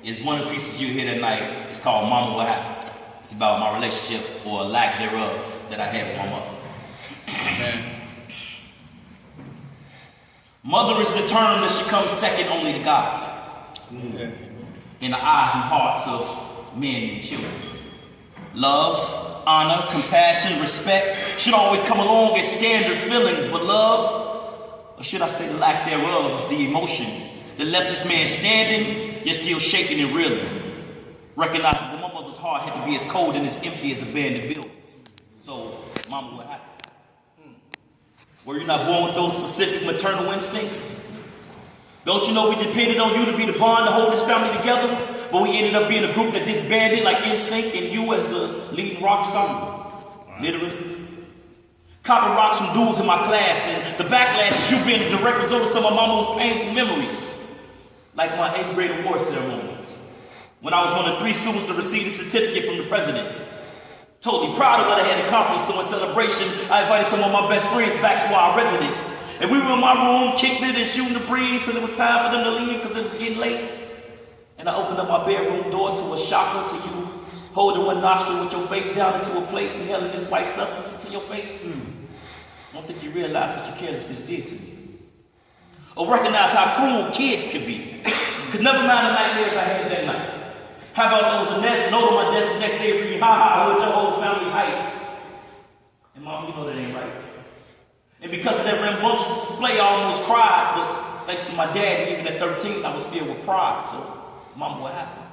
is one of the pieces you hear that night. It's called Mama What Happened. It's about my relationship, or lack thereof, that I had with my mother. Amen. Mother is the term that she comes second only to God. In the eyes and hearts of men and children. Love, honor, compassion, respect should always come along as standard feelings, but love, or should I say the lack thereof, is the emotion that left this man standing, yet still shaking and reeling. Recognizing that my mother's heart had to be as cold and as empty as abandoned buildings. So, Mama, what happened? Were you not born with those specific maternal instincts? Don't you know we depended on you to be the bond to hold this family together? But we ended up being a group that disbanded like NSYNC and you as the leading rock star. Literally. Copping rocks from dudes in my class, and the backlash is you being the direct result of some of my most painful memories. Like my 8th grade award ceremony, when I was one of 3 students to receive a certificate from the president. Totally proud of what I had accomplished, so in celebration, I invited some of my best friends back to our residence. And we were in my room, kicked it and shooting the breeze till it was time for them to leave because it was getting late. And I opened up my bedroom door to a shocker to you, holding one nostril with your face down into a plate and inhaling this white substance into your face. I don't think you realize what your carelessness did to me. Or recognize how cruel kids can be. Because never mind the nightmares I had that night. How about there was a note on my desk the next day reading, I heard your whole family heights. And Mom, you know that ain't right. And because of that rambunctious display, I almost cried, but thanks to my dad, even at 13, I was filled with pride. So, Mama, what happened?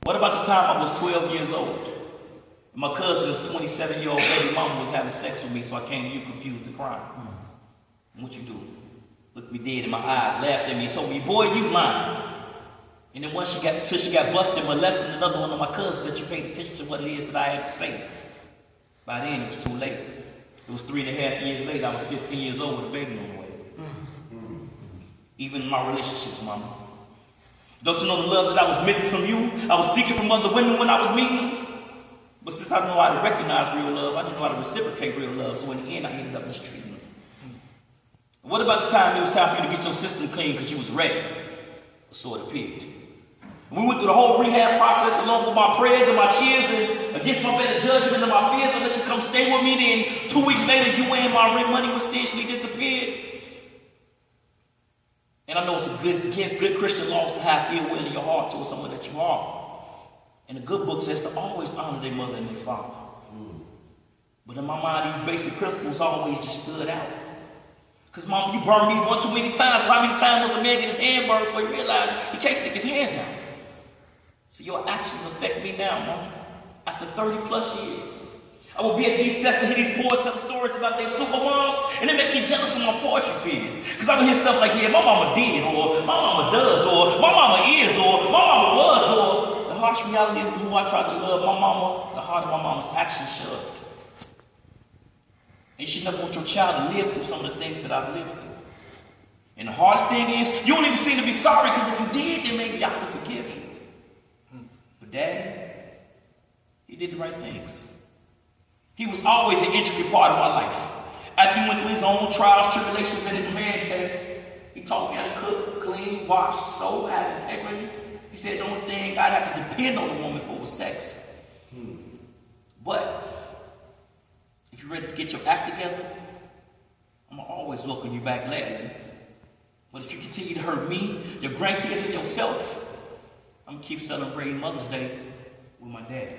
What about the time I was 12 years old? And my cousin's 27-year-old baby mama was having sex with me, so I came to you confused and crying. And what you do? Looked me dead in my eyes, laughed at me, and told me, boy, you lying. And then once till she got busted molesting another one of my cousins, that you paid attention to what it is that I had to say. By then, it was too late. It was 3.5 years later. I was 15 years old with a baby on the way. Even in my relationships, Mama. Don't you know the love that I was missing from you? I was seeking from other women when I was meeting them. But since I didn't know how to recognize real love, I didn't know how to reciprocate real love. So in the end, I ended up mistreating them. What about the time it was time for you to get your system clean because you was ready? Or so it appeared. We went through the whole rehab process along with my prayers and my cheers and against my better judgment and my fears. I let you come stay with me. Then 2 weeks later, you and my rent money substantially disappeared. And I know it's against good Christian laws to have ill will in your heart towards someone that you are. And the good book says to always honor their mother and their father. But in my mind, these basic principles always just stood out. Because, Mom, you burned me one too many times. So how many times must a man get his hand burned before he realizes he can't stick his hand down? So your actions affect me now, Mom. After 30 plus years. I will be at these sets and hear these poets tell stories about their super moms, and it make me jealous of my poetry peers. Because I would hear stuff like, yeah, my mama did, or my mama does, or my mama is, or my mama was, or the harsh reality is the more I tried to love my mama, the harder my mama's actions shoved. And you should never want your child to live through some of the things that I've lived through. And the hardest thing is, you don't even seem to be sorry, because if you did, then maybe I could forgive you. But Daddy, he did the right things. He was always an intricate part of my life. After he went through his own trials, tribulations, and his man test, he taught me how to cook, clean, wash, sew, have integrity. He said the only thing I'd have to depend on a woman for was sex. But if you're ready to get your act together, I'm going to always welcome you back gladly. But if you continue to hurt me, your grandkids, and yourself, I'm going to keep celebrating Mother's Day with my dad.